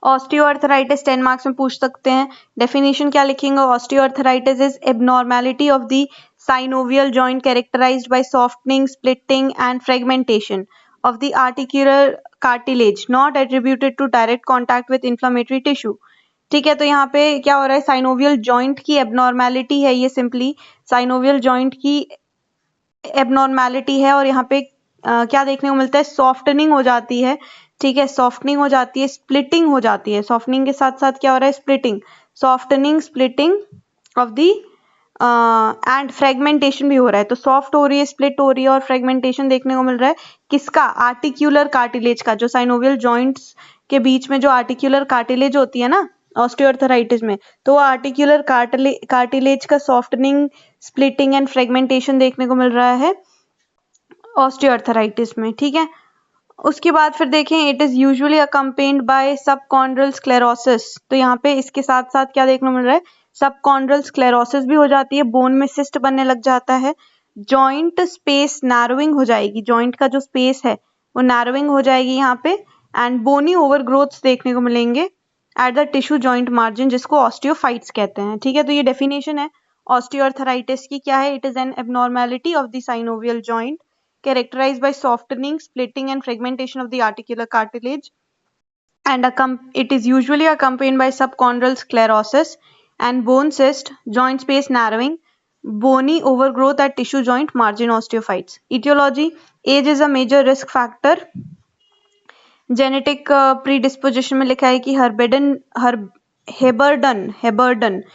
Osteoarthritis 10 marks में पूछ सकते हैं। डेफिनेशन क्या लिखेंगे? Osteoarthritis is abnormality of the synovial joint characterized by softening, splitting and fragmentation of the articular cartilage not attributed to direct contact with inflammatory tissue। ठीक है, तो यहाँ पे क्या हो रहा है? साइनोवियल जॉइंट की एबनॉर्मेलिटी है, ये सिंपली साइनोवियल जॉइंट की एबनॉर्मेलिटी है। और यहाँ पे क्या देखने को मिलता है? सॉफ्टनिंग हो जाती है। ठीक है, सॉफ्टनिंग हो जाती है, स्प्लिटिंग हो जाती है। सॉफ्टनिंग के साथ साथ क्या हो रहा है? Splitting, softening, splitting of the and fragmentation भी हो रहा है। तो सॉफ्ट हो रही है, स्प्लिट हो रही है और फ्रेगमेंटेशन देखने को मिल रहा है। किसका? आर्टिक्यूलर कार्टिलेज का। जो साइनोवियल जॉइंट्स के बीच में जो आर्टिक्यूलर कार्टिलेज होती है ना ऑस्टियोआर्थराइटिस में, तो वो आर्टिक्यूलर कार्टिलेज का सॉफ्टनिंग, स्प्लिटिंग एंड फ्रेगमेंटेशन देखने को मिल रहा है ऑस्टियोआर्थराइटिस में। ठीक है, उसके बाद फिर देखें, it is usually accompanied by subchondral sclerosis. तो यहाँ पे इसके साथ साथ क्या देखने को मिल रहा है? सबकॉन्ड्रल स्क्लेरोसिस भी हो जाती है, बोन में सिस्ट बनने लग जाता है, जॉइंट स्पेस नैरोइंग हो जाएगी, जॉइंट का जो स्पेस है वो नैरोइंग हो जाएगी यहाँ पे, एंड बोनी ओवरग्रोथ्स देखने को मिलेंगे at the tissue joint margin, जिसको ऑस्टियोफाइट्स कहते हैं। ठीक है, तो ये डेफिनेशन है ऑस्टियोआर्थराइटिस की। क्या है? It is an abnormality of the synovial joint characterized by softening, splitting and fragmentation of the articular cartilage, and it is usually accompanied by subchondral sclerosis and bone cyst, joint space narrowing, bony overgrowth at tissue joint margin osteophytes. Etiology: age is a major risk factor. Genetic predisposition में लिखा है कि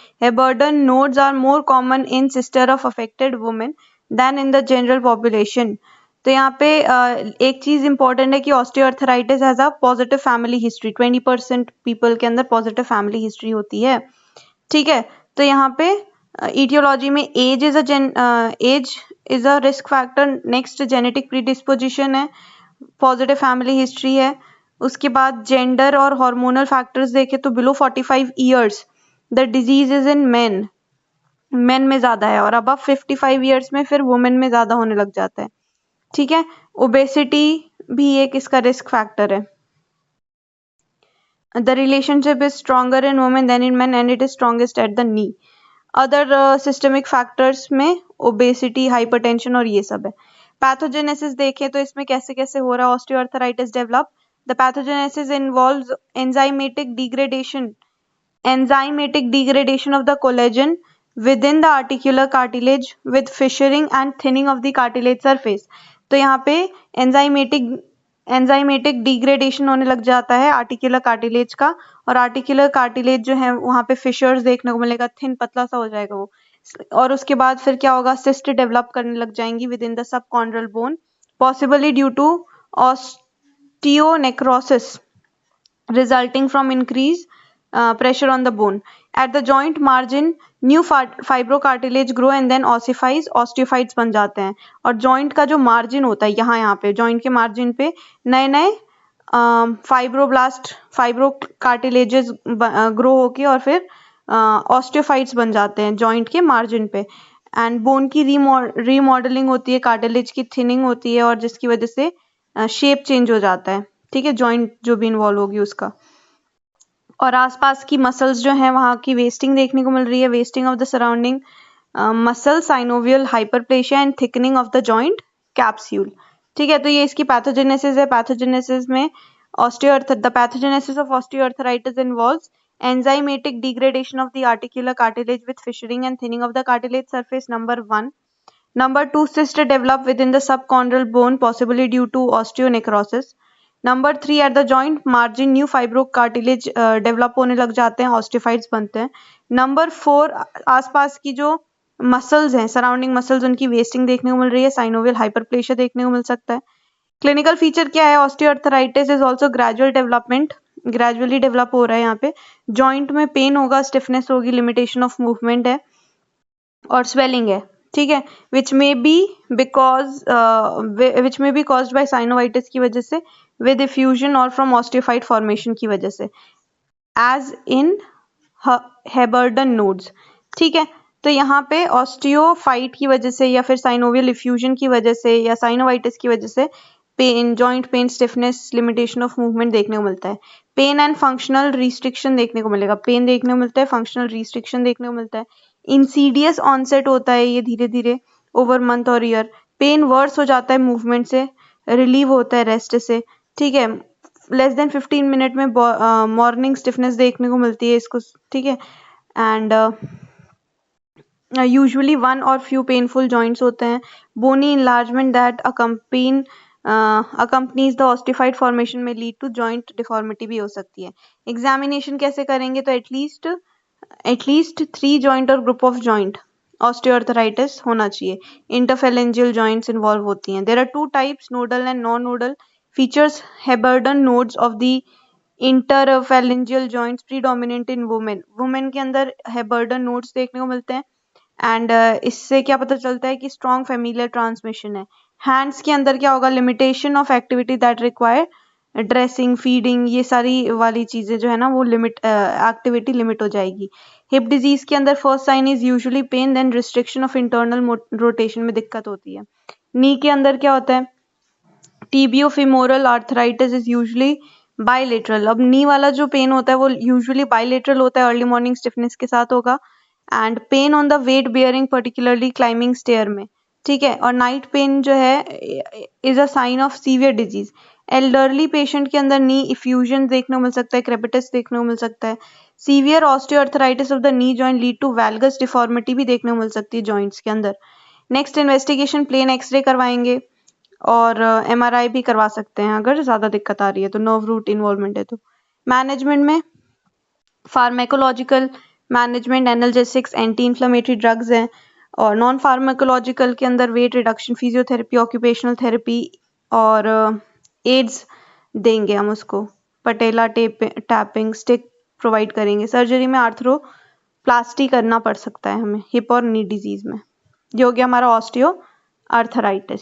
Heberden nodes are more common in sister of affected women than in the general population. तो यहाँ पे एक चीज important है कि osteoarthritis has a positive family history. 20% people के अंदर पॉजिटिव फैमिली हिस्ट्री होती है। ठीक है, तो यहाँ पे ईटियोलॉजी में age is a risk factor. Next genetic predisposition है, पॉजिटिव फैमिली हिस्ट्री है। उसके बाद जेंडर और हार्मोनल फैक्टर्स देखें तो below 45 years the disease is in men में ज्यादा है, और अबव 55 ईयर्स में फिर वुमेन में ज्यादा होने लग जाता है। ठीक है, ओबेसिटी भी एक इसका रिस्क फैक्टर है। The relationship is stronger in women than in men and it is strongest at the knee. Other systemic factors में ओबेसिटी, हाइपरटेंशन और ये सब है। पैथोजेनेसिस देखें तो इसमें कैसे कैसे हो रहा है osteoarthritis develop. The pathogenesis involves enzymatic degradation of the collagen within the articular cartilage with fissuring and thinning of the cartilage surface। तो यहाँ पे एंजाइमेटिक डिग्रेडेशन होने लग जाता है आर्टिकुलर कार्टिलेज का, और आर्टिकुलर कार्टिलेज जो है वहाँ पे फिशर्स देखने को मिलेगा, थिन पतला सा हो जाएगा वो। और उसके बाद फिर क्या होगा? सिस्ट डेवलप करने लग जाएंगी within the subchondral bone, possibly due to osteonecrosis resulting from increased pressure on the bone. At the joint margin, new fibrocartilage grow and then ossifies, osteophytes बन जाते हैं। और joint का जो margin होता है यहाँ पे joint के margin पे नए नए fibrocartilages grow होके और फिर osteophytes बन जाते हैं joint के margin पे। एंड बोन की रीमॉडलिंग होती है, कार्टिलेज की थिनिंग होती है, और जिसकी वजह से शेप चेंज हो जाता है। ठीक है, जॉइंट जो भी इन्वॉल्व होगी उसका। और आसपास की मसल्स जो हैं वहाँ की वेस्टिंग देखने को मिल रही है, wasting of the surrounding muscle, synovial hyperplasia and thickening of the joint capsule. ठीक है, तो ये इसकी पैथोजेनेसिस है। पैथोजेनेसिस में the pathogenesis of osteoarthritis involves enzymatic degradation of the articular cartilage with fissuring and thinning of the cartilage surface, number 1. Number 2, cyst develop within the subchondral bone, possibly due to osteonecrosis. Number 3, at the joint margin new fibrocartilage develop होने लग जाते हैं, osteophytes बनते हैं. Number 4, आसपास की जो muscles हैं, सराउंडिंग मसल्स, उनकी वेस्टिंग देखने को मिल रही है, साइनोवियल हाइपरप्लेशिया देखने को मिल सकता है. क्लिनिकल फीचर क्या है? Osteoarthritis is also gradual development, gradually develop हो रहा है. यहाँ पे जॉइंट में पेन होगा, स्टिफनेस होगी, लिमिटेशन ऑफ मूवमेंट है और स्वेलिंग है. ठीक है, which may be caused by synovitis की वजह से, विद इफ्यूजन और फ्रॉम ऑस्टियोफाइट फॉर्मेशन की वजह से, एज इन हेबर्डन नोड्स. ठीक है, तो यहाँ पे ऑस्टियोफाइट की वजह से या फिर साइनोवियल इफ्यूजन की वजह से या साइनोवाइटिस की वजह से pain, joint pain, stiffness, limitation of movement देखने को मिलता है. पेन एंड फंक्शनल रिस्ट्रिक्शन देखने को मिलेगा, पेन देखने को मिलता है, फंक्शनल रिस्ट्रिक्शन देखने को मिलता है। इंसीडियस ऑनसेट होता है ये धीरे धीरे ओवर मंथ और ईयर। पेन वर्स हो जाता है मूवमेंट से, रिलीव होता है रेस्ट से, ठीक है। लेस देन 15 मिनट में मॉर्निंग स्टिफनेस देखने को मिलती है इसको, ठीक है। And usually one or few painful joints होते हैं। bony enlargement that accompanies the ossified formation may lead to joint deformity भी हो सकती है। examination कैसे करेंगे, तो at least 3 joint और group of joint osteoarthritis होना चाहिए। interphalangeal joints involve होती हैं। there are two types, nodal and non-nodal features। Heberden nodes of the interphalangeal joints predominant in women के अंदर Heberden nodes देखने को मिलते हैं। एंड इससे क्या पता चलता है कि स्ट्रॉन्ग फैमिलियर ट्रांसमिशन है। हैंड्स के अंदर क्या होगा, limitation of activity that require dressing, feeding, ये सारी वाली चीजें जो है ना वो लिमिट एक्टिविटी लिमिट हो जाएगी। हिप डिजीज के अंदर first sign is usually pain, then restriction of internal rotation में दिक्कत होती है। नी के अंदर क्या होता है, टीबियोफिमोरल आर्थराइटिस इज यूजुअली बायलेटरल। अब नी वाला जो पेन होता है वो यूजुअली बायलेटरल होता है, अर्ली मॉर्निंग स्टिफनेस के साथ होगा। And pain on the weight bearing particularly climbing stair में, ठीक है। और नाइट पेन जो है is a sign of severe disease. Elderly patient के अंदर नी इफ्यूजन देखने को मिल सकता है, क्रेपिटस देखने को मिल सकता है। Severe osteoarthritis of the knee joint lead to valgus deformity भी देखने को मिल सकती है जॉइंट्स के अंदर। नेक्स्ट इन्वेस्टिगेशन, प्लेन एक्सरे करवाएंगे और MRI भी करवा सकते हैं अगर ज्यादा दिक्कत आ रही है तो, नर्व रूट इन्वॉल्वमेंट है तो। मैनेजमेंट में pharmacological management, analgesics, anti inflammatory drugs हैं। और नॉन फार्मेकोलॉजिकल के अंदर weight reduction, physiotherapy, occupational therapy और एड्स देंगे हम उसको। पटेला टैपिंग स्टिक प्रोवाइड करेंगे। सर्जरी में आर्थ्रोप्लास्टी करना पड़ सकता है हमें हिप और नी डिजीज में। ये हो गया हमारा ऑस्टियो आर्थराइटिस।